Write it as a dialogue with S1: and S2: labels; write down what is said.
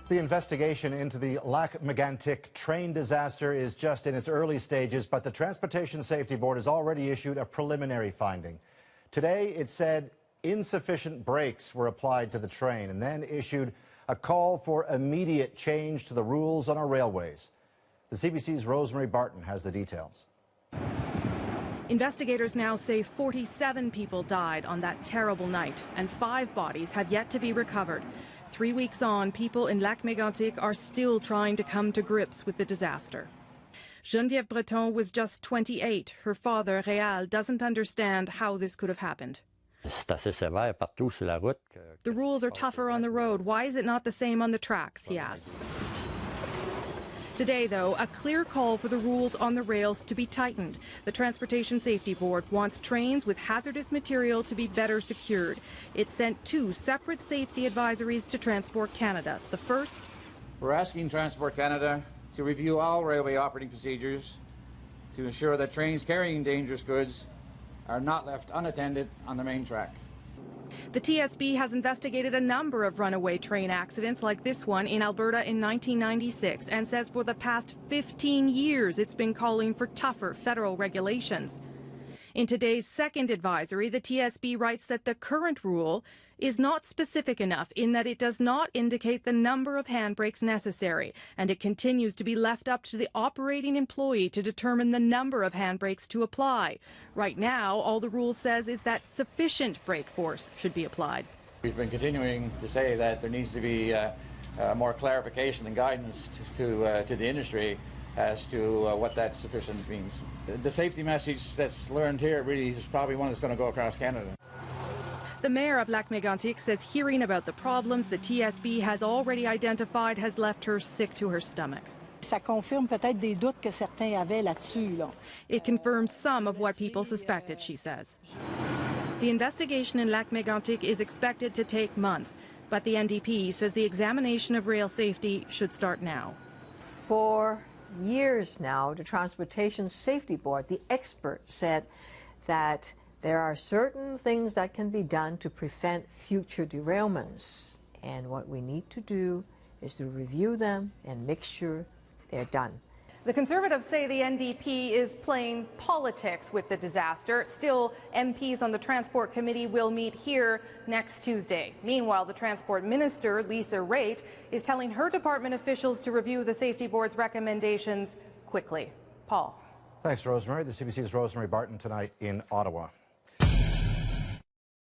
S1: The investigation into the Lac-Mégantic train disaster is just in its early stages, but the Transportation Safety Board has already issued a preliminary finding. Today, it said insufficient brakes were applied to the train and then issued a call for immediate change to the rules on our railways. The CBC's Rosemary Barton has the details.
S2: Investigators now say 47 people died on that terrible night, and 5 bodies have yet to be recovered. 3 weeks on, people in Lac-Mégantic are still trying to come to grips with the disaster. Geneviève Breton was just 28. Her father, R.A.W, doesn't understand how this could have happened. The rules are tougher on the road. Why is it not the same on the tracks, he asks. Today, though, a clear call for the rules on the rails to be tightened. The Transportation Safety Board wants trains with hazardous material to be better secured. It sent 2 separate safety advisories to Transport Canada. The first:
S3: we're asking Transport Canada to review all railway operating procedures to ensure that trains carrying dangerous goods are not left unattended on the main track.
S2: The TSB has investigated a number of runaway train accidents like this one in Alberta in 1996 and says for the past 15 years it's been calling for tougher federal regulations. In today's second advisory, the TSB writes that the current rule is not specific enough in that it does not indicate the number of handbrakes necessary, and it continues to be left up to the operating employee to determine the number of handbrakes to apply. Right now, all the rule says is that sufficient brake force should be applied.
S3: We've been continuing to say that there needs to be more clarification and guidance to the industry as to what that sufficient means. The safety message that's learned here really is probably one that's going to go across Canada.
S2: The mayor of Lac-Mégantic says hearing about the problems the TSB has already identified has left her sick to her stomach.
S4: Ça confirme peut-être des doutes que certains avaient là-dessus, là.
S2: It confirms some of what people suspected, she says. The investigation in Lac-Mégantic is expected to take months, but the NDP says the examination of rail safety should start now.
S5: For years now, the Transportation Safety Board, the experts, said that there are certain things that can be done to prevent future derailments. And what we need to do is to review them and make sure they're done.
S2: The Conservatives say the NDP is playing politics with the disaster. Still, MPs on the Transport Committee will meet here next Tuesday. Meanwhile, the Transport Minister, U.S.A, is telling her department officials to review the Safety Board's recommendations quickly. Paul.
S1: Thanks, Rosemary. The CBC's Rosemary Barton tonight in Ottawa.